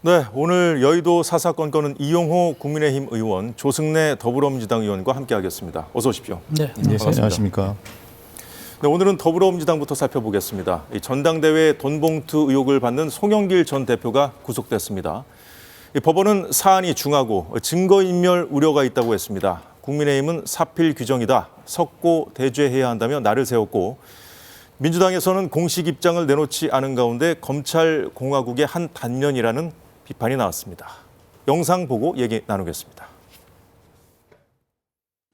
네, 오늘 여의도 사사건건은 이용호 국민의힘 의원, 조승래 더불어민주당 의원과 함께하겠습니다. 어서 오십시오. 네, 안녕하십니까. 네, 오늘은 더불어민주당부터 살펴보겠습니다. 이 전당대회 돈봉투 의혹을 받는 송영길 전 대표가 구속됐습니다. 이 법원은 사안이 중하고 증거인멸 우려가 있다고 했습니다. 국민의힘은 사필 규정이다, 석고 대죄해야 한다며 날을 세웠고, 민주당에서는 공식 입장을 내놓지 않은 가운데 검찰 공화국의 한 단면이라는 비판이 나왔습니다. 영상 보고 얘기 나누겠습니다.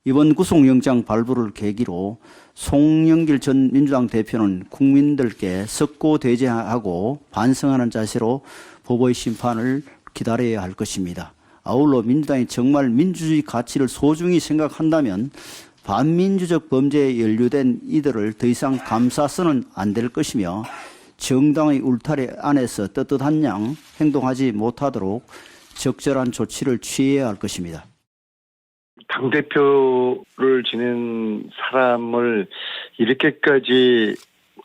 이번 구속영장 발부를 계기로 송영길 전 민주당 대표는 국민들께 석고 대죄하고 반성하는 자세로 법의 심판을 기다려야 할 것입니다. 아울러 민주당이 정말 민주주의 가치를 소중히 생각한다면 반민주적 범죄에 연루된 이들을 더 이상 감싸서는 안 될 것이며 정당의 울타리 안에서 떳떳한 양 행동하지 못하도록 적절한 조치를 취해야 할 것입니다. 당대표를 지낸 사람을 이렇게까지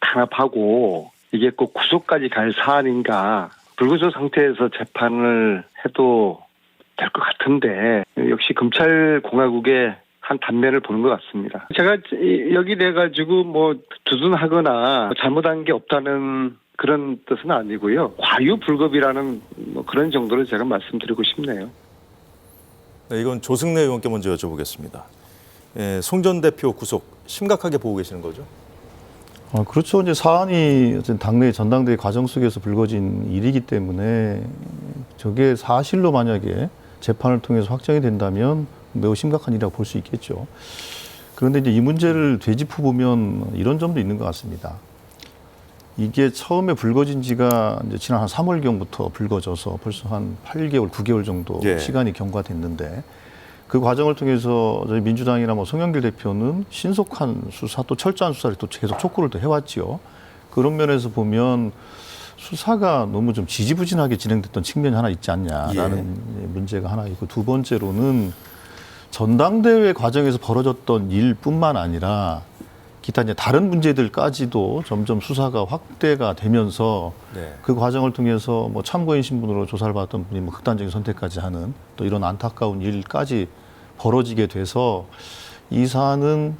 탄압하고 이게 꼭 구속까지 갈 사안인가, 불구속 상태에서 재판을 해도 될 것 같은데 역시 검찰 공화국의 한 단면을 보는 것 같습니다. 제가 여기 내가지고 뭐 두둔하거나 잘못한 게 없다는 그런 뜻은 아니고요. 과유불급이라는 뭐 그런 정도로 제가 말씀드리고 싶네요. 네, 이건 조승래 의원께 먼저 여쭤보겠습니다. 송 전 대표 구속 심각하게 보고 계시는 거죠? 그렇죠. 이제 사안이 당내 전당대회 과정 속에서 불거진 일이기 때문에 저게 사실로 만약에 재판을 통해서 확정이 된다면 매우 심각한 일이라고 볼 수 있겠죠. 그런데 이제 이 문제를 되짚어 보면 이런 점도 있는 것 같습니다. 이게 처음에 불거진 지가 이제 지난 한 3월경부터 불거져서 벌써 한 8개월, 9개월 정도 시간이 경과됐는데 그 과정을 통해서 저희 민주당이나 뭐 송영길 대표는 신속한 수사 또 철저한 수사를 또 계속 촉구를 또 해왔지요. 그런 면에서 보면 수사가 너무 좀 지지부진하게 진행됐던 측면이 하나 있지 않냐라는 문제가 하나 있고, 두 번째로는 전당대회 과정에서 벌어졌던 일뿐만 아니라 기타 이제 다른 문제들까지도 점점 수사가 확대가 되면서 그 과정을 통해서 뭐 참고인 신분으로 조사를 받았던 분이 뭐 극단적인 선택까지 하는 또 이런 안타까운 일까지 벌어지게 돼서 이 사안은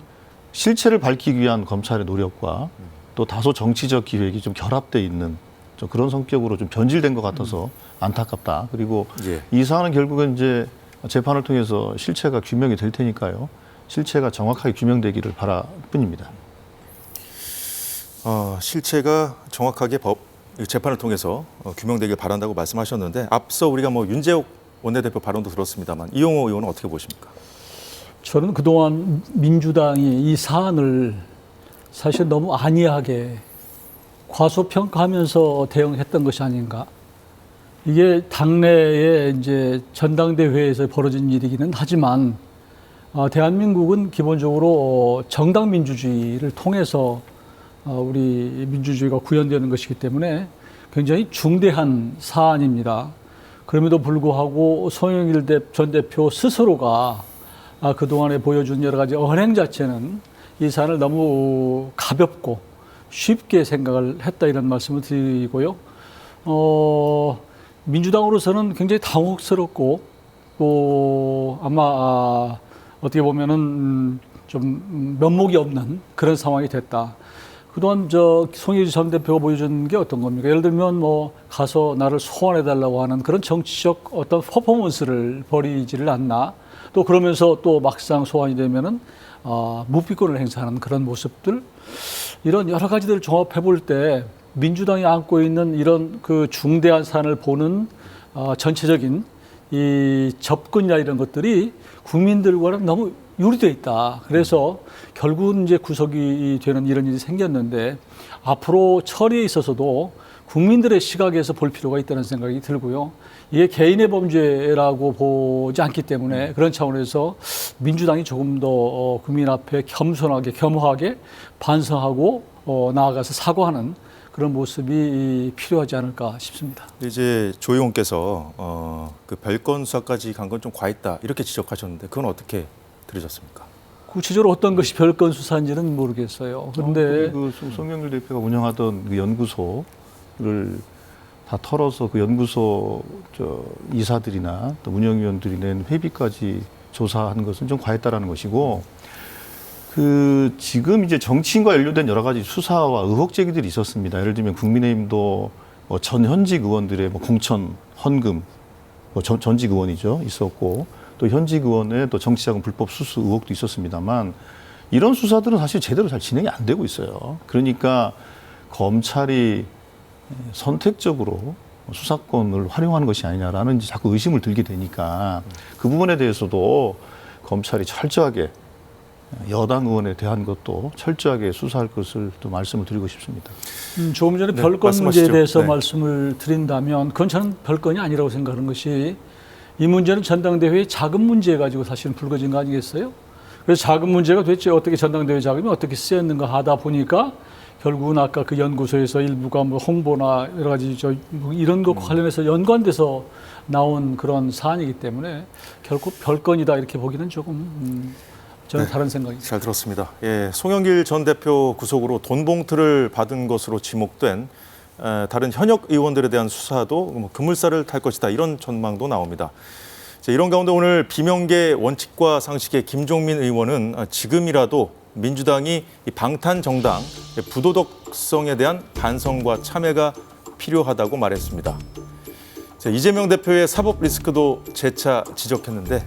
실체를 밝히기 위한 검찰의 노력과 또 다소 정치적 기획이 좀 결합돼 있는 좀 그런 성격으로 좀 변질된 것 같아서 안타깝다. 그리고 이 사안은 결국은 이제 재판을 통해서 실체가 규명이 될 테니까요. 실체가 정확하게 규명되기를 바랄 뿐입니다. 실체가 정확하게 재판을 통해서 규명되길 바란다고 말씀하셨는데, 앞서 우리가 뭐 윤재옥 원내대표 발언도 들었습니다만 이용호 의원은 어떻게 보십니까? 저는 그동안 민주당이 이 사안을 사실 너무 안이하게 과소평가하면서 대응했던 것이 아닌가. 이게 당내에 이제 전당대회에서 벌어진 일이기는 하지만 대한민국은 기본적으로 정당 민주주의를 통해서 우리 민주주의가 구현되는 것이기 때문에 굉장히 중대한 사안입니다. 그럼에도 불구하고 송영길 전 대표 스스로가 그동안에 보여준 여러 가지 언행 자체는 이 사안을 너무 가볍고 쉽게 생각을 했다, 이런 말씀을 드리고요. 민주당으로서는 굉장히 당혹스럽고 또 아마 어떻게 보면은 좀 면목이 없는 그런 상황이 됐다. 그동안 송영길 전 대표가 보여준 게 어떤 겁니까? 예를 들면 뭐 가서 나를 소환해달라고 하는 그런 정치적 어떤 퍼포먼스를 벌이지를 않나. 또 그러면서 또 막상 소환이 되면은 묵비권을 행사하는 그런 모습들, 이런 여러 가지들을 종합해 볼 때 민주당이 안고 있는 이런 그 중대한 사안을 보는 전체적인 이 접근이나 이런 것들이 국민들과는 너무 유리되어 있다. 그래서 결국은 이제 구속이 되는 이런 일이 생겼는데, 앞으로 처리에 있어서도 국민들의 시각에서 볼 필요가 있다는 생각이 들고요. 이게 개인의 범죄라고 보지 않기 때문에 그런 차원에서 민주당이 조금 더 국민 앞에 겸손하게, 겸허하게 반성하고 나아가서 사과하는 그런 모습이 필요하지 않을까 싶습니다. 이제 조 의원께서 그 별건 수사까지 간 건 좀 과했다, 이렇게 지적하셨는데 그건 어떻게 들으셨습니까? 구체적으로 어떤 것이 별건 수사인지는 모르겠어요. 그런데 그 송영길 대표가 운영하던 그 연구소를 다 털어서 그 연구소 이사들이나 또 운영위원들이 낸 회비까지 조사한 것은 좀 과했다라는 것이고, 그 지금 이제 정치인과 연루된 여러 가지 수사와 의혹 제기들이 있었습니다. 예를 들면 국민의힘도 뭐 전 현직 의원들의 뭐 공천 헌금, 뭐 전직 의원이죠, 있었고, 또 현직 의원의 또 정치자금 불법 수수 의혹도 있었습니다만, 이런 수사들은 사실 제대로 잘 진행이 안 되고 있어요. 그러니까 검찰이 선택적으로 수사권을 활용하는 것이 아니냐라는 이제 자꾸 의심을 들게 되니까, 그 부분에 대해서도 검찰이 철저하게, 여당 의원에 대한 것도 철저하게 수사할 것을 또 말씀을 드리고 싶습니다. 조금 전에 네, 별건 문제에 말씀하시죠. 대해서 네. 말씀을 드린다면, 그건 저는 별건이 아니라고 생각하는 것이, 이 문제는 전당대회의 자금 문제 가지고 사실은 불거진 거 아니겠어요? 그래서 자금 문제가 도대체 어떻게 전당대회 자금이 어떻게 쓰였는가 하다 보니까 결국은 아까 그 연구소에서 일부가 뭐 홍보나 여러 가지 뭐 이런 것 관련해서 연관돼서 나온 그런 사안이기 때문에 결코 별건이다 이렇게 보기는 조금 저는 다른 생각입니다. 잘 들었습니다. 예, 송영길 전 대표 구속으로 돈 봉투를 받은 것으로 지목된 다른 현역 의원들에 대한 수사도 뭐 급물살을 탈 것이다, 이런 전망도 나옵니다. 이런 가운데 오늘 비명계 원칙과 상식의 김종민 의원은 지금이라도 민주당이 이 방탄 정당 부도덕성에 대한 반성과 참회가 필요하다고 말했습니다. 이재명 대표의 사법 리스크도 재차 지적했는데,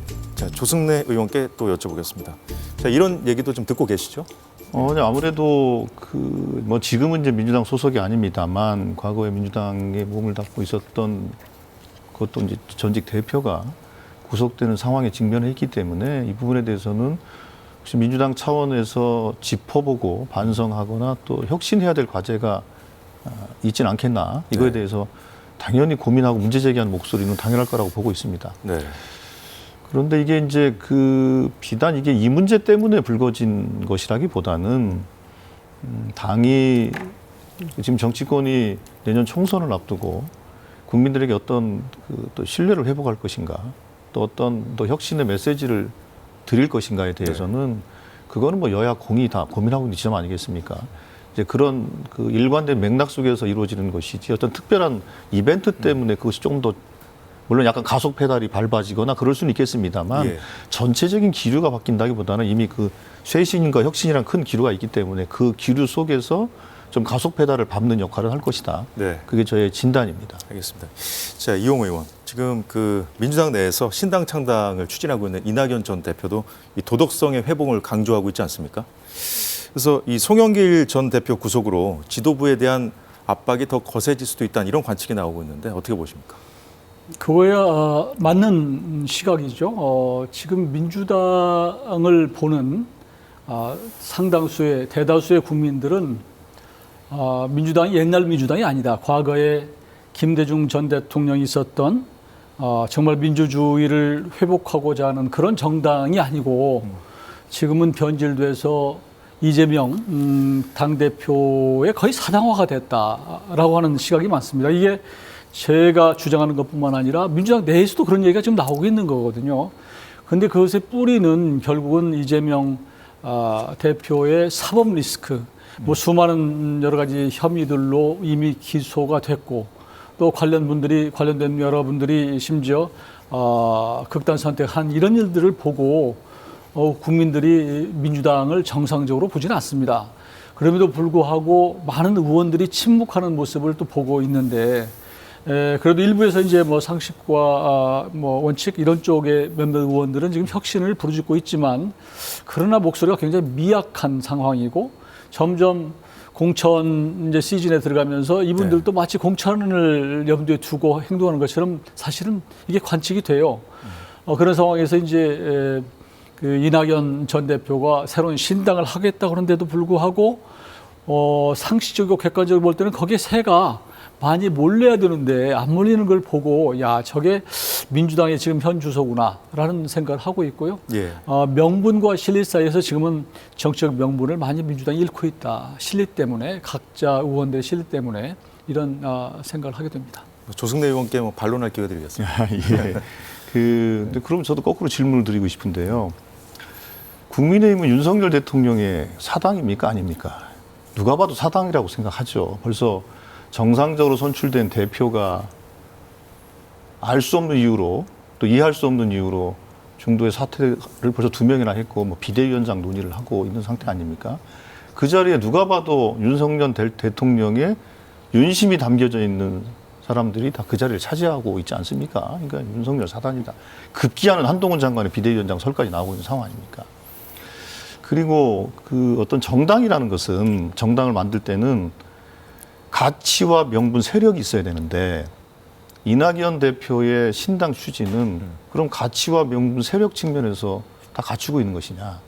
조승래 의원께 또 여쭤보겠습니다. 이런 얘기도 좀 듣고 계시죠? 아무래도 뭐 지금은 이제 민주당 소속이 아닙니다만, 과거에 민주당에 몸을 담고 있었던 그것도 이제 전직 대표가 구속되는 상황에 직면했기 때문에, 이 부분에 대해서는 혹시 민주당 차원에서 짚어보고 반성하거나 또 혁신해야 될 과제가 있지는 않겠나, 이거에 대해서 당연히 고민하고 문제 제기하는 목소리는 당연할 거라고 보고 있습니다. 네. 그런데 이게 이제 비단 이게 이 문제 때문에 불거진 것이라기보다는, 당이 지금 정치권이 내년 총선을 앞두고 국민들에게 어떤 또 신뢰를 회복할 것인가, 또 어떤 또 혁신의 메시지를 드릴 것인가에 대해서는 그거는 뭐 여야 공이 다 고민하고 있는 지점 아니겠습니까? 이제 그런 일관된 맥락 속에서 이루어지는 것이지, 어떤 특별한 이벤트 때문에 그것이 조금 더, 물론 약간 가속 페달이 밟아지거나 그럴 수는 있겠습니다만, 전체적인 기류가 바뀐다기보다는 이미 쇄신과 혁신이란 큰 기류가 있기 때문에 그 기류 속에서 좀 가속 페달을 밟는 역할을 할 것이다. 네. 그게 저의 진단입니다. 알겠습니다. 자, 이용 의원, 지금 민주당 내에서 신당 창당을 추진하고 있는 이낙연 전 대표도 이 도덕성의 회복을 강조하고 있지 않습니까? 그래서 이 송영길 전 대표 구속으로 지도부에 대한 압박이 더 거세질 수도 있다는 이런 관측이 나오고 있는데 어떻게 보십니까? 그거야 맞는 시각이죠. 지금 민주당을 보는 상당수의 대다수의 국민들은 민주당이 옛날 민주당이 아니다. 과거에 김대중 전 대통령이 있었던 정말 민주주의를 회복하고자 하는 그런 정당이 아니고, 지금은 변질돼서 이재명 당대표의 거의 사당화가 됐다라고 하는 시각이 많습니다. 이게 제가 주장하는 것뿐만 아니라 민주당 내에서도 그런 얘기가 지금 나오고 있는 거거든요. 그런데 그것의 뿌리는 결국은 이재명 대표의 사법 리스크, 뭐 수많은 여러 가지 혐의들로 이미 기소가 됐고, 또 관련된 여러분들이 심지어 극단 선택한 이런 일들을 보고 국민들이 민주당을 정상적으로 보지는 않습니다. 그럼에도 불구하고 많은 의원들이 침묵하는 모습을 또 보고 있는데, 그래도 일부에서 이제 뭐 상식과 뭐 원칙 이런 쪽의 몇몇 의원들은 지금 혁신을 부르짖고 있지만, 그러나 목소리가 굉장히 미약한 상황이고, 점점 공천 이제 시즌에 들어가면서 이분들도 마치 공천을 염두에 두고 행동하는 것처럼 사실은 이게 관측이 돼요. 그런 상황에서 이제 이낙연 전 대표가 새로운 신당을 하겠다 그런데도 불구하고 상식적이고 객관적으로 볼 때는 거기에 새가 많이 몰려야 되는데 안 몰리는 걸 보고, 야, 저게 민주당의 지금 현 주소구나라는 생각을 하고 있고요. 명분과 실리 사이에서 지금은 정치적 명분을 많이 민주당이 잃고 있다. 실리 때문에, 각자 의원들의 실리 때문에 이런 생각을 하게 됩니다. 조승래 의원께 반론할 기회 드리겠습니다. 예. 근데 그럼 저도 거꾸로 질문을 드리고 싶은데요. 국민의힘은 윤석열 대통령의 사당입니까? 아닙니까? 누가 봐도 사당이라고 생각하죠. 벌써 정상적으로 선출된 대표가 알 수 없는 이유로 또 이해할 수 없는 이유로 중도에 사퇴를 벌써 2명이나 했고 뭐 비대위원장 논의를 하고 있는 상태 아닙니까? 그 자리에 누가 봐도 윤석열 대통령의 윤심이 담겨져 있는 사람들이 다 그 자리를 차지하고 있지 않습니까? 그러니까 윤석열 사단이다. 급기야는 한동훈 장관의 비대위원장 설까지 나오고 있는 상황 아닙니까? 그리고 그 어떤 정당이라는 것은 정당을 만들 때는 가치와 명분, 세력이 있어야 되는데 이낙연 대표의 신당 추진은 그럼 가치와 명분, 세력 측면에서 다 갖추고 있는 것이냐?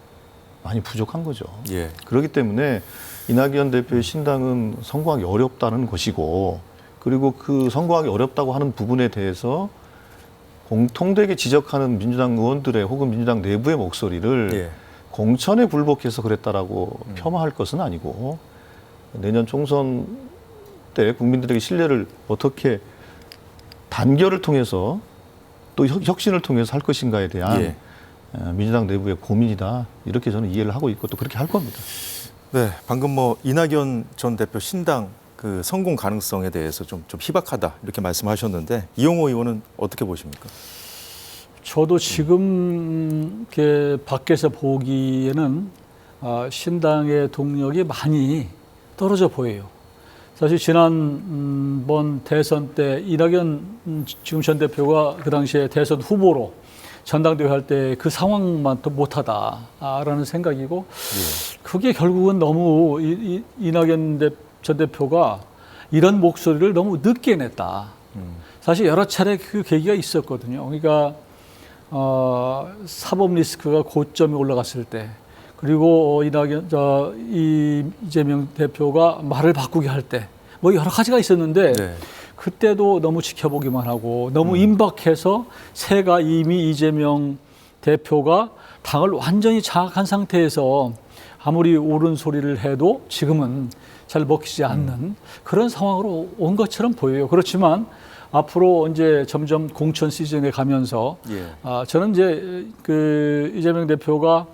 많이 부족한 거죠. 예. 그렇기 때문에 이낙연 대표의 신당은 성공하기 어렵다는 것이고 그리고 그 성공하기 어렵다고 하는 부분에 대해서 공통되게 지적하는 민주당 의원들의 혹은 민주당 내부의 목소리를 예. 공천에 굴복해서 그랬다라고 폄하할 것은 아니고 내년 총선 때 국민들에게 신뢰를 어떻게 단결을 통해서 또 혁신을 통해서 할 것인가에 대한 예. 민주당 내부의 고민이다. 이렇게 저는 이해를 하고 있고 또 그렇게 할 겁니다. 네, 방금 뭐 이낙연 전 대표 신당 그 성공 가능성에 대해서 좀 희박하다 이렇게 말씀하셨는데 이용호 의원은 어떻게 보십니까? 저도 지금 이렇게 밖에서 보기에는 신당의 동력이 많이 떨어져 보여요. 사실 지난번 대선 때 이낙연 지금 전 대표가 그 당시에 대선 후보로 전당대회 할 때 그 상황만 또 못하다라는 생각이고 그게 결국은 너무 이낙연 전 대표가 이런 목소리를 너무 늦게 냈다. 사실 여러 차례 그 계기가 있었거든요. 그러니까 사법 리스크가 고점에 올라갔을 때 그리고 이재명 대표가 말을 바꾸게 할 때 뭐 여러 가지가 있었는데 네. 그때도 너무 지켜보기만 하고 너무 임박해서 새가 이미 이재명 대표가 당을 완전히 장악한 상태에서 아무리 옳은 소리를 해도 지금은 잘 먹히지 않는 그런 상황으로 온 것처럼 보여요. 그렇지만 앞으로 이제 점점 공천 시즌에 가면서 예. 저는 이제 그 이재명 대표가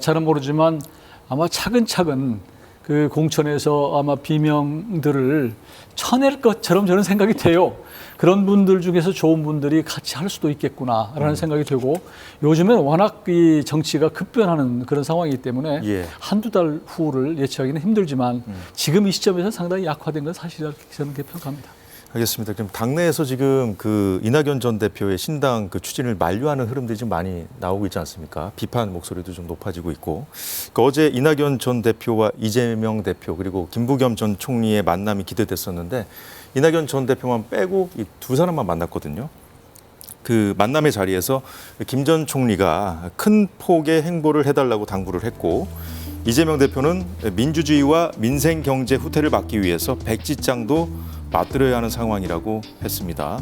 잘은 모르지만 아마 차근차근 그 공천에서 아마 비명들을 쳐낼 것처럼 저는 생각이 돼요. 그런 분들 중에서 좋은 분들이 같이 할 수도 있겠구나라는 생각이 들고 요즘엔 워낙 이 정치가 급변하는 그런 상황이기 때문에 예. 한두 달 후를 예측하기는 힘들지만 지금 이 시점에서 상당히 약화된 건 사실이라고 저는 그렇게 평가합니다. 알겠습니다. 그럼 당내에서 지금 그 이낙연 전 대표의 신당 그 추진을 만류하는 흐름들이 좀 많이 나오고 있지 않습니까? 비판 목소리도 좀 높아지고 있고. 그 어제 이낙연 전 대표와 이재명 대표 그리고 김부겸 전 총리의 만남이 기대됐었는데 이낙연 전 대표만 빼고 이 두 사람만 만났거든요. 그 만남의 자리에서 김 전 총리가 큰 폭의 행보를 해달라고 당부를 했고 이재명 대표는 민주주의와 민생 경제 후퇴를 막기 위해서 백지장도 맞들어야 하는 상황이라고 했습니다.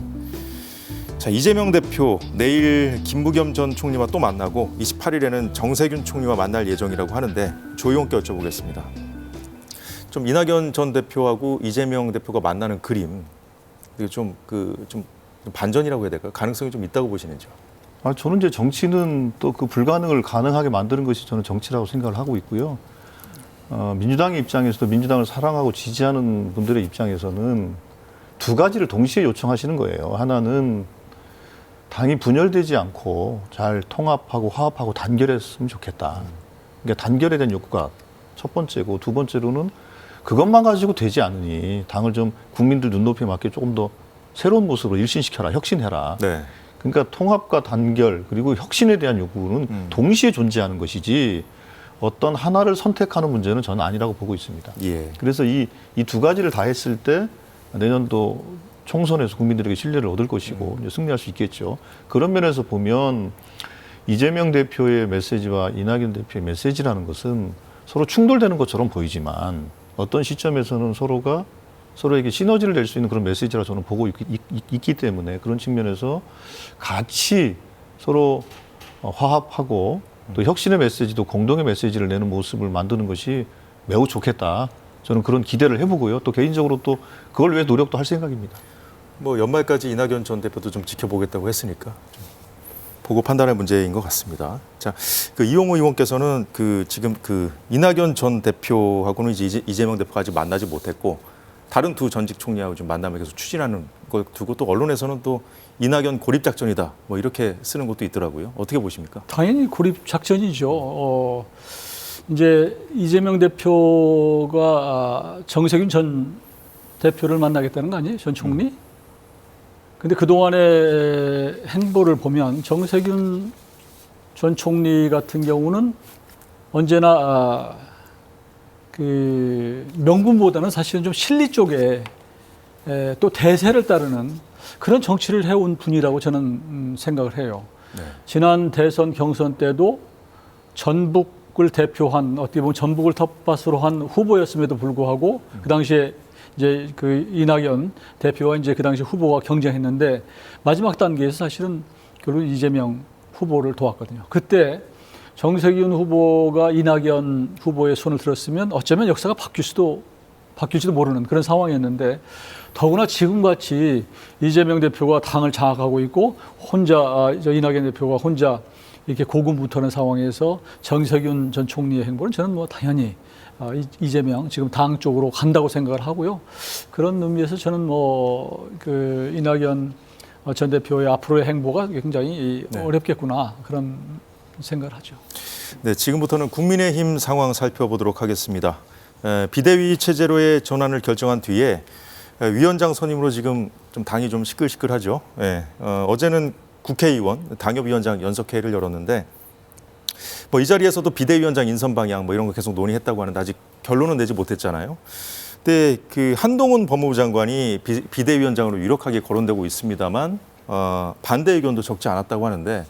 자, 이재명 대표 내일 김부겸 전 총리와 또 만나고 28일에는 정세균 총리와 만날 예정이라고 하는데 조 의원께 여쭤보겠습니다. 좀 이낙연 전 대표하고 이재명 대표가 만나는 그림 이게 좀 반전이라고 해야 될까요? 가능성이 좀 있다고 보시는지요? 저는 이제 정치는 또 그 불가능을 가능하게 만드는 것이 저는 정치라고 생각을 하고 있고요. 민주당의 입장에서도 민주당을 사랑하고 지지하는 분들의 입장에서는 두 가지를 동시에 요청하시는 거예요. 하나는 당이 분열되지 않고 잘 통합하고 화합하고 단결했으면 좋겠다. 그러니까 단결에 대한 욕구가 첫 번째고 두 번째로는 그것만 가지고 되지 않으니 당을 좀 국민들 눈높이에 맞게 조금 더 새로운 모습으로 일신시켜라, 혁신해라. 네. 그러니까 통합과 단결 그리고 혁신에 대한 요구는 동시에 존재하는 것이지 어떤 하나를 선택하는 문제는 저는 아니라고 보고 있습니다. 예. 그래서 이 두 가지를 다 했을 때 내년도 총선에서 국민들에게 신뢰를 얻을 것이고 이제 승리할 수 있겠죠. 그런 면에서 보면 이재명 대표의 메시지와 이낙연 대표의 메시지라는 것은 서로 충돌되는 것처럼 보이지만 어떤 시점에서는 서로가 서로에게 시너지를 낼 수 있는 그런 메시지라 저는 보고 있기 때문에 그런 측면에서 같이 서로 화합하고 또 혁신의 메시지도 공동의 메시지를 내는 모습을 만드는 것이 매우 좋겠다. 저는 그런 기대를 해보고요. 또 개인적으로 또 그걸 위해 노력도 할 생각입니다. 뭐 연말까지 이낙연 전 대표도 좀 지켜보겠다고 했으니까 좀 보고 판단할 문제인 것 같습니다. 자, 그 이용호 의원께서는 그 지금 그 이낙연 전 대표하고는 이제 이재명 대표가 아직 만나지 못했고 다른 두 전직 총리하고 좀 만남을 계속 추진하는 걸 두고 또 언론에서는 또 이낙연 고립 작전이다 뭐 이렇게 쓰는 것도 있더라고요. 어떻게 보십니까? 당연히 고립 작전이죠. 이제 이재명 대표가 정세균 전 대표를 만나겠다는 거 아니에요? 전 총리? 근데 그동안의 행보를 보면 정세균 전 총리 같은 경우는 언제나 그 명분보다는 사실은 좀 실리 쪽에 또 대세를 따르는 그런 정치를 해온 분이라고 저는 생각을 해요. 네. 지난 대선 경선 때도 전북을 대표한 어떻게 보면 전북을 텃밭으로 한 후보였음에도 불구하고 그 당시에 이제 그 이낙연 대표와 이제 그 당시 후보가 경쟁했는데 마지막 단계에서 사실은 결국 이재명 후보를 도왔거든요. 그때 정세균 후보가 이낙연 후보의 손을 들었으면 어쩌면 역사가 바뀔지도 모르는 그런 상황이었는데 더구나 지금같이 이재명 대표가 당을 장악하고 있고 혼자 이낙연 대표가 혼자 이렇게 고군분투하는 상황에서 정세균 전 총리의 행보는 저는 뭐 당연히 이재명 지금 당 쪽으로 간다고 생각을 하고요. 그런 의미에서 저는 뭐 그 이낙연 전 대표의 앞으로의 행보가 굉장히 네. 어렵겠구나 그런 생각을 하죠. 네, 지금부터는 국민의힘 상황 살펴보도록 하겠습니다. 비대위 체제로의 전환을 결정한 뒤에 위원장 선임으로 지금 좀 당이 좀 시끌시끌하죠. 어제는 국회의원 당협위원장 연석회의를 열었는데 뭐 이 자리에서도 비대위원장 인선 방향 뭐 이런 거 계속 논의했다고 하는데 아직 결론은 내지 못했잖아요. 근데 그 한동훈 법무부 장관이 비대위원장으로 유력하게 거론되고 있습니다만 반대 의견도 적지 않았다고 하는데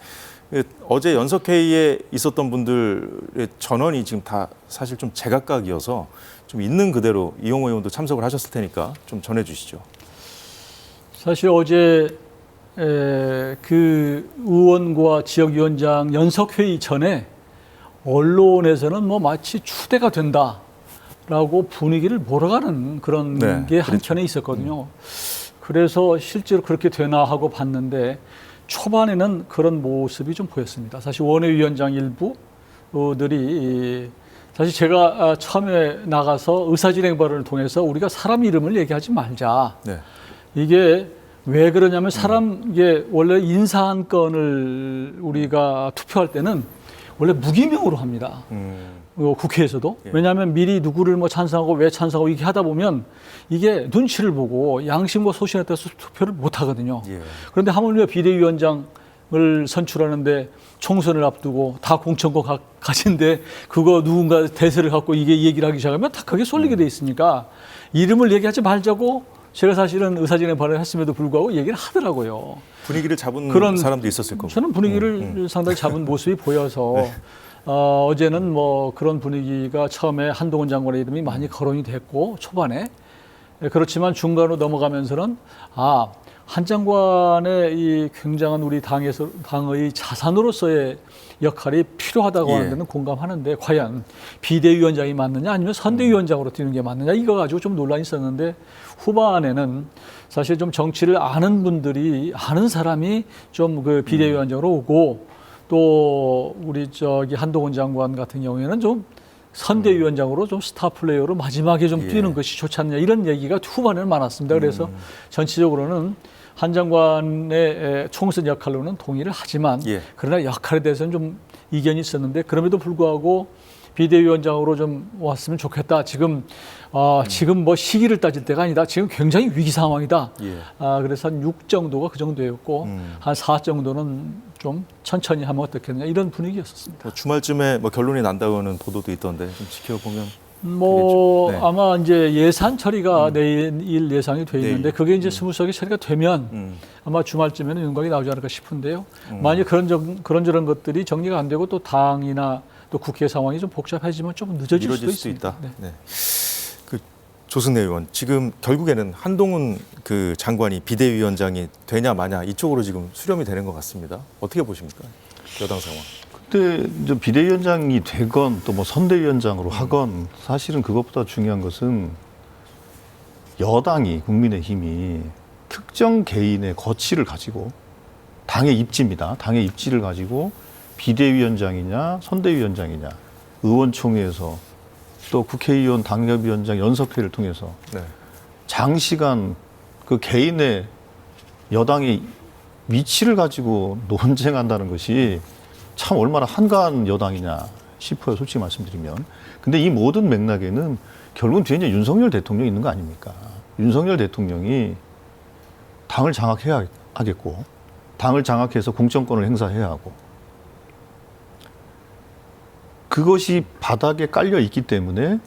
어제 연석회의에 있었던 분들의 전원이 지금 다 사실 좀 제각각이어서 좀 있는 그대로 이용호 의원도 참석을 하셨을 테니까 좀 전해주시죠. 사실 어제 그 의원과 지역위원장 연석회의 전에 언론에서는 뭐 마치 추대가 된다라고 분위기를 몰아가는 그런 네, 게 그렇죠. 한켠에 있었거든요. 그래서 실제로 그렇게 되나 하고 봤는데 초반에는 그런 모습이 좀 보였습니다. 사실 원외위원장 일부들이 사실 제가 처음에 나가서 의사진행 발언을 통해서 우리가 사람 이름을 얘기하지 말자. 네. 이게 왜 그러냐면 이게 원래 인사 한 건을 우리가 투표할 때는 원래 무기명으로 합니다. 국회에서도. 예. 왜냐하면 미리 누구를 뭐 찬성하고 왜 찬성하고 이렇게 하다 보면 이게 눈치를 보고 양심과 소신에 따라서 투표를 못 하거든요. 예. 그런데 하물며 비대위원장을 선출하는데 총선을 앞두고 다 공천권 가진데 그거 누군가 대세를 갖고 이게 얘기를 하기 시작하면 탁하게 쏠리게 돼 있으니까 이름을 얘기하지 말자고 제가 사실은 의사진행 발언을 했음에도 불구하고 얘기를 하더라고요. 분위기를 잡은 그런 사람도 있었을 거고. 저는 분위기를 상당히 잡은 모습이 보여서 네. 어제는 뭐 그런 분위기가 처음에 한동훈 장관의 이름이 많이 거론이 됐고 초반에 그렇지만 중간으로 넘어가면서는 한 장관의 이 굉장한 우리 당의 자산으로서의 역할이 필요하다고 하는 데는 공감하는데 과연 비대위원장이 맞느냐 아니면 선대위원장으로 뛰는 게 맞느냐 이거 가지고 좀 논란이 있었는데 후반에는 사실 좀 정치를 아는 분들이 아는 사람이 좀 그 비대위원장으로 오고 또 우리 한동훈 장관 같은 경우에는 좀 선대위원장으로 좀 스타 플레이어로 마지막에 좀 뛰는 것이 좋지 않냐 이런 얘기가 후반에는 많았습니다. 그래서 전체적으로는 한 장관의 총선 역할로는 동의를 하지만 그러나 역할에 대해서는 좀 이견이 있었는데 그럼에도 불구하고 비대위원장으로 좀 왔으면 좋겠다. 지금 뭐 시기를 따질 때가 아니다. 지금 굉장히 위기 상황이다. 그래서 한 6 정도가 그 정도였고 한 4 정도는 좀 천천히 하면 어떻겠느냐 이런 분위기였었습니다. 뭐 주말쯤에 뭐 결론이 난다고는 보도도 있던데 좀 지켜보면 뭐 네. 아마 이제 예산 처리가 내일 예상이 돼 있는데 그게 이제 스무스하게 처리가 되면 아마 주말쯤에는 윤곽이 나오지 않을까 싶은데요. 만약 그런저런 것들이 정리가 안 되고 또 당이나 또 국회 상황이 좀 복잡해지면 좀 늦어질 수도 있습니다. 있다. 네. 그 조승래 의원 지금 결국에는 한동훈 그 장관이 비대위원장이 되냐 마냐 이쪽으로 지금 수렴이 되는 것 같습니다. 어떻게 보십니까? 여당 상황. 그때 이제 비대위원장이 되건 또 뭐 선대위원장으로 하건 사실은 그것보다 중요한 것은 여당이 국민의힘이 특정 개인의 거취를 가지고 당의 입지입니다. 당의 입지를 가지고 비대위원장이냐 선대위원장이냐 의원총회에서 또 국회의원 당협위원장 연석회를 통해서 장시간 그 개인의 여당의 위치를 가지고 논쟁한다는 것이 참 얼마나 한가한 여당이냐 싶어요, 솔직히 말씀드리면. 근데 이 모든 맥락에는 결국은 뒤에 이제 윤석열 대통령이 있는 거 아닙니까? 윤석열 대통령이 당을 장악해야 하겠고, 당을 장악해서 공천권을 행사해야 하고, 그것이 바닥에 깔려 있기 때문에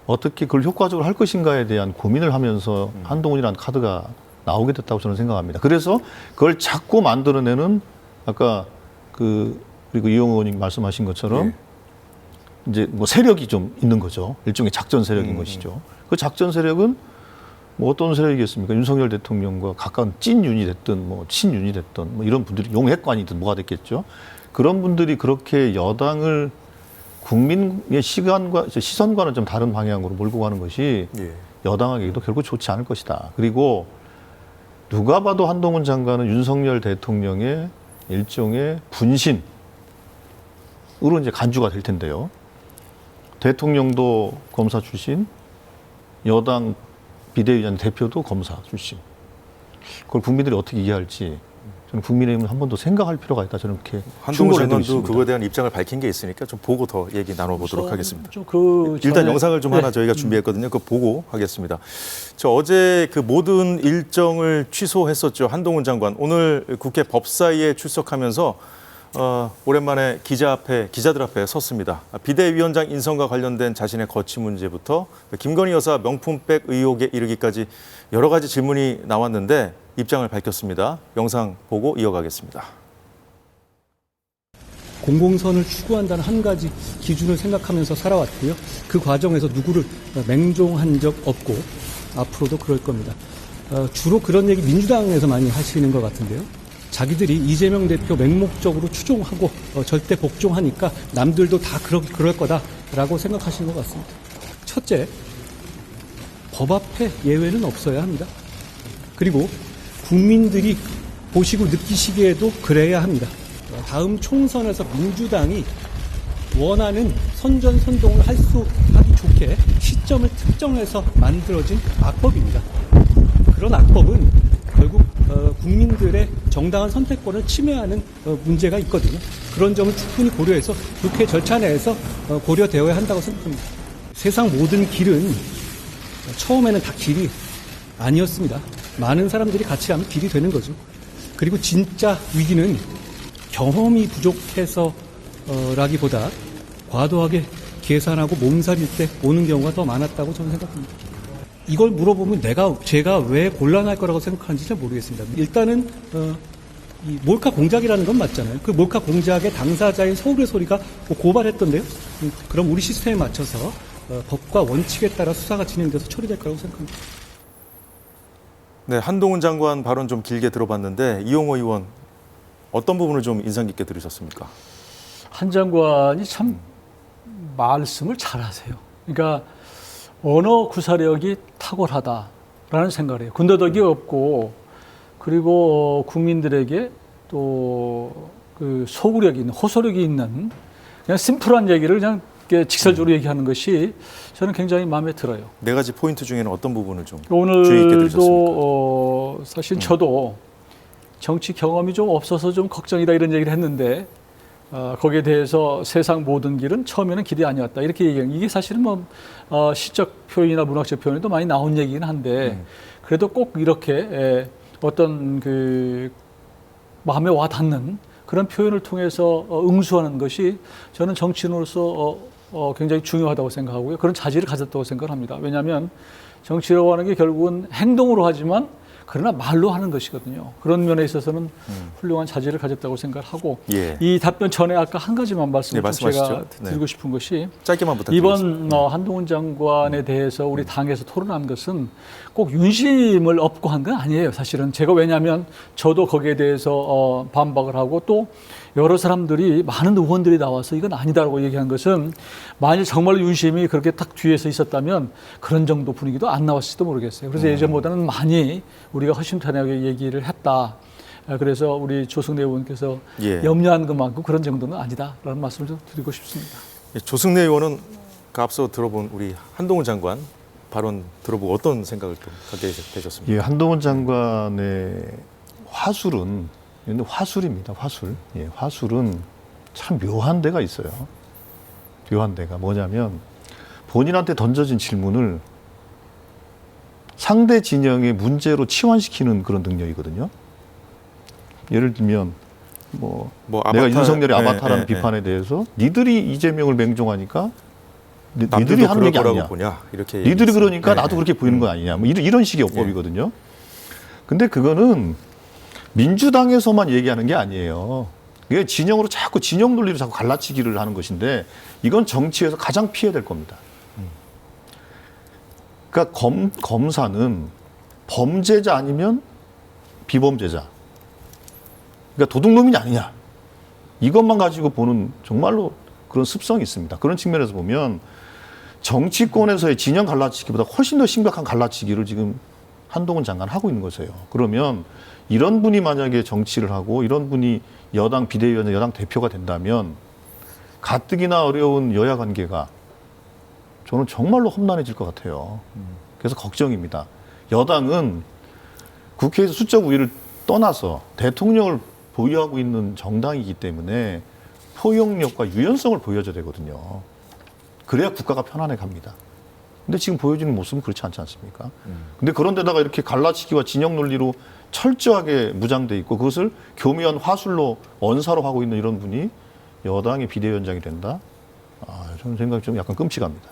어떻게 그걸 효과적으로 할 것인가에 대한 고민을 하면서 한동훈이라는 카드가 나오게 됐다고 저는 생각합니다. 그래서 그걸 자꾸 만들어내는 아까 그리고 이용호 의원님 말씀하신 것처럼 네. 이제 뭐 세력이 좀 있는 거죠. 일종의 작전 세력인 것이죠. 그 작전 세력은 뭐 어떤 세력이겠습니까? 윤석열 대통령과 가까운 찐윤이 됐든 뭐 친윤이 됐든 뭐 이런 분들이 용핵관이든 뭐가 됐겠죠. 그런 분들이 그렇게 여당을 국민의 시선과는 좀 다른 방향으로 몰고 가는 것이 예. 여당에게도 결국 좋지 않을 것이다. 그리고 누가 봐도 한동훈 장관은 윤석열 대통령의 일종의 분신으로 이제 간주가 될 텐데요. 대통령도 검사 출신, 여당 비대위원 대표도 검사 출신. 그걸 국민들이 어떻게 이해할지 저는 국민의힘은 한 번 더 생각할 필요가 있다. 저는 그렇게 한동훈 충고를 해드리고 장관도 있습니다. 그거에 대한 입장을 밝힌 게 있으니까 좀 보고 더 얘기 나눠보도록 하겠습니다. 일단 전에- 영상을 좀 네. 하나 저희가 준비했거든요. 그거 보고 하겠습니다. 저 어제 그 모든 일정을 취소했었죠. 한동훈 장관. 오늘 국회 법사위에 출석하면서 오랜만에 기자들 앞에 섰습니다. 비대위원장 인선과 관련된 자신의 거취 문제부터 김건희 여사 명품백 의혹에 이르기까지 여러 가지 질문이 나왔는데 입장을 밝혔습니다. 영상 보고 이어가겠습니다. 공공선을 추구한다는 한 가지 기준을 생각하면서 살아왔고요. 그 과정에서 누구를 맹종한 적 없고 앞으로도 그럴 겁니다. 주로 그런 얘기 민주당에서 많이 하시는 것 같은데요. 자기들이 이재명 대표 맹목적으로 추종하고 절대 복종하니까 남들도 다 그럴 거다라고 생각하시는 것 같습니다. 첫째, 법 앞에 예외는 없어야 합니다. 그리고 국민들이 보시고 느끼시기에도 그래야 합니다. 다음 총선에서 민주당이 원하는 선전선동을 하기 좋게 시점을 특정해서 만들어진 악법입니다. 그런 악법은 결국 국민들의 정당한 선택권을 침해하는 문제가 있거든요. 그런 점을 충분히 고려해서 국회 절차 내에서 고려되어야 한다고 생각합니다. 세상 모든 길은 처음에는 다 길이 아니었습니다. 많은 사람들이 같이 하면 길이 되는 거죠. 그리고 진짜 위기는 경험이 부족해서 라기보다 과도하게 계산하고 몸살일 때 오는 경우가 더 많았다고 저는 생각합니다. 이걸 물어보면 제가 왜 곤란할 거라고 생각하는지 잘 모르겠습니다. 일단은 이 몰카 공작이라는 건 맞잖아요. 그 몰카 공작의 당사자인 서울의 소리가 고발했던데요. 그럼 우리 시스템에 맞춰서 법과 원칙에 따라 수사가 진행돼서 처리될 거라고 생각합니다. 네, 한동훈 장관 발언 좀 길게 들어봤는데 이용호 의원 어떤 부분을 좀 인상 깊게 들으셨습니까? 한 장관이 참 말씀을 잘하세요. 그러니까 언어 구사력이 탁월하다라는 생각을 해요. 군더더기 없고 그리고 국민들에게 또 그 소구력이 있는 호소력이 있는 그냥 심플한 얘기를 그냥 이렇게 직설적으로 얘기하는 것이 저는 굉장히 마음에 들어요. 네 가지 포인트 중에는 어떤 부분을 좀 주의 깊게 들으셨습니까? 오늘도 사실 저도 정치 경험이 좀 없어서 좀 걱정이다 이런 얘기를 했는데 거기에 대해서 세상 모든 길은 처음에는 길이 아니었다 이렇게 얘기한 이게 사실은 뭐 시적 표현이나 문학적 표현에도 많이 나온 얘기긴 한데 그래도 꼭 이렇게 어떤 그 마음에 와 닿는 그런 표현을 통해서 응수하는 것이 저는 정치인으로서 굉장히 중요하다고 생각하고요. 그런 자질을 가졌다고 생각합니다. 왜냐하면 정치라고 하는 게 결국은 행동으로 하지만 그러나 말로 하는 것이거든요. 그런 면에 있어서는 훌륭한 자질을 가졌다고 생각하고 예. 이 답변 전에 아까 한 가지만 말씀을 네, 좀 제가 말씀하시죠. 드리고 싶은 것이 짧게만 부탁드리겠습니다. 이번 한동훈 장관에 대해서 우리 당에서 토론한 것은 꼭 윤심을 업고 한 건 아니에요. 사실은 제가 왜냐하면 저도 거기에 대해서 반박을 하고 또 여러 사람들이 많은 의원들이 나와서 이건 아니다라고 얘기한 것은 만일 정말 윤심이 그렇게 딱 뒤에서 있었다면 그런 정도 분위기도 안 나왔을지도 모르겠어요. 그래서 예전보다는 많이 우리가 허심탄회하게 얘기를 했다. 그래서 우리 조승래 의원께서 예. 염려한 것만큼 그런 정도는 아니다라는 말씀을 좀 드리고 싶습니다. 조승래 의원은 그 앞서 들어본 우리 한동훈 장관 발언 들어보고 어떤 생각을 또 갖게 되셨습니까? 예, 한동훈 장관의 화술은 근데 화술입니다. 화술. 예, 화술은 참 묘한 데가 있어요. 묘한 데가 뭐냐면 본인한테 던져진 질문을 상대 진영의 문제로 치환시키는 그런 능력이거든요. 예를 들면 뭐 내가 윤석열의 아바타라는 비판에 대해서 니들이 이재명을 맹종하니까 니들이 하는 얘기 아니냐. 보냐, 이렇게 니들이 그러니까 네. 나도 그렇게 보이는 거 아니냐. 뭐 이런 식의 어법이거든요. 근데 그거는 민주당에서만 얘기하는 게 아니에요. 이게 진영으로 자꾸 진영 논리로 자꾸 갈라치기를 하는 것인데 이건 정치에서 가장 피해야 될 겁니다. 그러니까 검사는 범죄자 아니면 비범죄자. 그러니까 도둑놈이냐 아니냐. 이것만 가지고 보는 정말로 그런 습성이 있습니다. 그런 측면에서 보면 정치권에서의 진영 갈라치기보다 훨씬 더 심각한 갈라치기를 지금 한동훈 장관 하고 있는 거세요. 그러면 이런 분이 만약에 정치를 하고 이런 분이 여당 비대위원장, 여당 대표가 된다면 가뜩이나 어려운 여야 관계가 저는 정말로 험난해질 것 같아요. 그래서 걱정입니다. 여당은 국회에서 수적 우위를 떠나서 대통령을 보유하고 있는 정당이기 때문에 포용력과 유연성을 보여줘야 되거든요. 그래야 국가가 편안해 갑니다. 근데 지금 보여지는 모습은 그렇지 않지 않습니까? 근데 그런데다가 이렇게 갈라치기와 진영 논리로 철저하게 무장돼 있고 그것을 교묘한 화술로 언사로 하고 있는 이런 분이 여당의 비대위원장이 된다? 저는 생각이 좀 약간 끔찍합니다.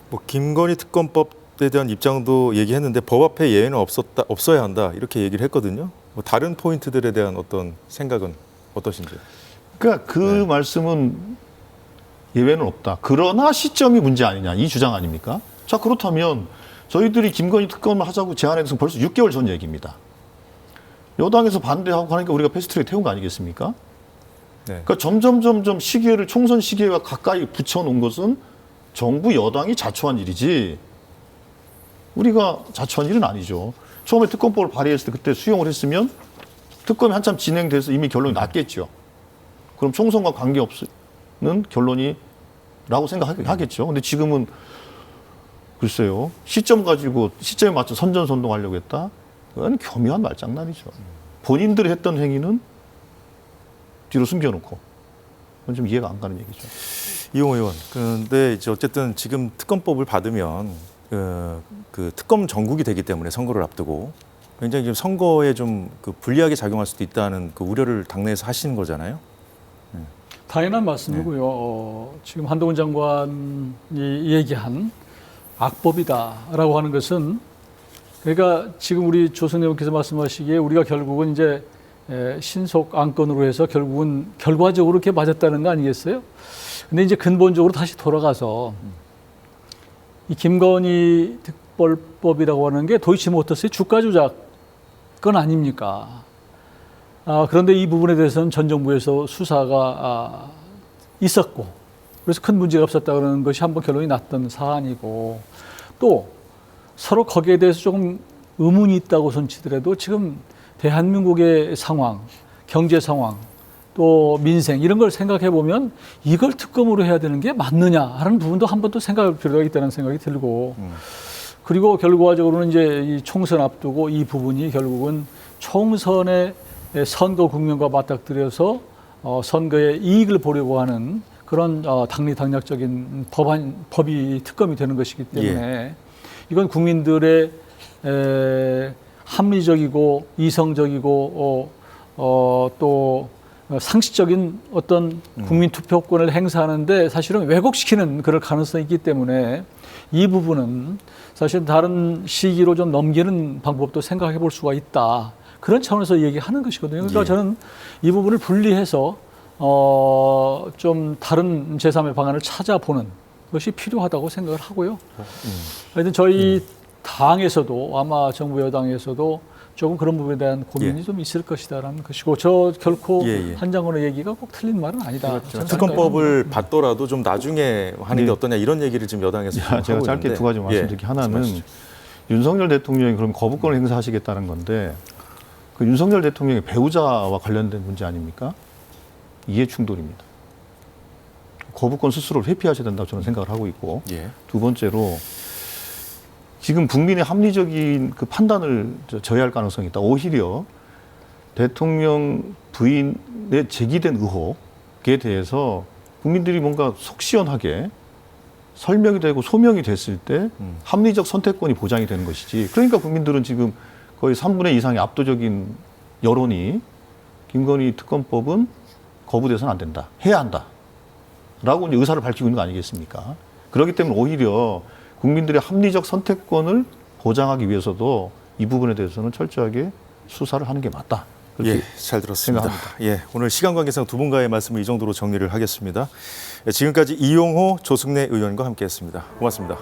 뭐 김건희 특검법에 대한 입장도 얘기했는데 법 앞에 예외는 없어야 한다 이렇게 얘기를 했거든요. 뭐 다른 포인트들에 대한 어떤 생각은 어떠신지요? 그러니까 그 말씀은 예외는 없다. 그러나 시점이 문제 아니냐 이 주장 아닙니까? 자 그렇다면 저희들이 김건희 특검을 하자고 제안한 것은 벌써 6개월 전 얘기입니다. 여당에서 반대하고 하니까 우리가 패스트트랙 태운 거 아니겠습니까? 네. 그러니까 점점 시기를 총선 시기와 가까이 붙여놓은 것은 정부 여당이 자초한 일이지 우리가 자초한 일은 아니죠. 처음에 특검법을 발의했을 때 그때 수용을 했으면 특검이 한참 진행돼서 이미 결론이 났겠죠. 그럼 총선과 관계없는 결론이라고 생각하겠죠. 근데 지금은 글쎄요. 시점에 맞춰 선전선동하려고 했다? 그건 교묘한 말장난이죠. 본인들이 했던 행위는 뒤로 숨겨놓고 그건 좀 이해가 안 가는 얘기죠. 이용호 의원, 그런데 이제 어쨌든 지금 특검법을 받으면 그 특검 전국이 되기 때문에 선거를 앞두고 굉장히 지금 선거에 좀 그 불리하게 작용할 수도 있다는 그 우려를 당내에서 하시는 거잖아요. 당연한 말씀이고요. 지금 한동훈 장관이 얘기한 악법이다라고 하는 것은 그러니까 지금 우리 조선 의원께서 말씀하시기에 우리가 결국은 이제 신속 안건으로 해서 결국은 결과적으로 이렇게 맞았다는 거 아니겠어요? 근데 이제 근본적으로 다시 돌아가서 이 김건희 특별법이라고 하는 게 도이치모터스의 주가 조작건 아닙니까? 그런데 이 부분에 대해서는 전 정부에서 수사가 있었고 그래서 큰 문제가 없었다 그러는 것이 한번 결론이 났던 사안이고 또 서로 거기에 대해서 조금 의문이 있다고 손치더라도 지금 대한민국의 상황, 경제 상황, 또 민생 이런 걸 생각해 보면 이걸 특검으로 해야 되는 게 맞느냐 하는 부분도 한 번 더 생각할 필요가 있다는 생각이 들고 그리고 결과적으로는 이제 이 총선 앞두고 이 부분이 결국은 총선의 선거 국면과 맞닥뜨려서 선거의 이익을 보려고 하는 그런 당리당략적인 법이 특검이 되는 것이기 때문에 이건 국민들의 합리적이고 이성적이고 또 상식적인 어떤 국민 투표권을 행사하는데 사실은 왜곡시키는 그럴 가능성이 있기 때문에 이 부분은 사실 다른 시기로 좀 넘기는 방법도 생각해 볼 수가 있다. 그런 차원에서 얘기하는 것이거든요. 그러니까 저는 이 부분을 분리해서 좀 다른 제3의 방안을 찾아보는 것이 필요하다고 생각을 하고요. 하여튼 저희 당에서도 아마 정부 여당에서도 조금 그런 부분에 대한 고민이 좀 있을 것이다라는 것이고 저 결코 한 장관의 얘기가 꼭 틀린 말은 아니다. 그렇죠. 특검법을 받더라도 좀 나중에 하는 게 어떠냐 이런 얘기를 지금 여당에서 하고 제가 짧게 있는데. 두 가지 말씀드리기 하나는 윤석열 대통령이 그럼 거부권을 행사하시겠다는 건데 그 윤석열 대통령의 배우자와 관련된 문제 아닙니까? 이해 충돌입니다. 거부권 스스로를 회피하셔야 된다고 저는 생각을 하고 있고 두 번째로 지금 국민의 합리적인 그 판단을 저해할 가능성이 있다. 오히려 대통령 부인의 제기된 의혹에 대해서 국민들이 뭔가 속 시원하게 설명이 되고 소명이 됐을 때 합리적 선택권이 보장이 되는 것이지. 그러니까 국민들은 지금 거의 3분의 2 이상의 압도적인 여론이 김건희 특검법은 거부돼서는 안 된다. 해야 한다. 라고 이제 의사를 밝히고 있는 거 아니겠습니까? 그렇기 때문에 오히려 국민들의 합리적 선택권을 보장하기 위해서도 이 부분에 대해서는 철저하게 수사를 하는 게 맞다. 그렇게 예, 잘 들었습니다. 생각합니다. 예, 오늘 시간 관계상 두 분과의 말씀을 이 정도로 정리를 하겠습니다. 예, 지금까지 이용호, 조승래 의원과 함께했습니다. 고맙습니다.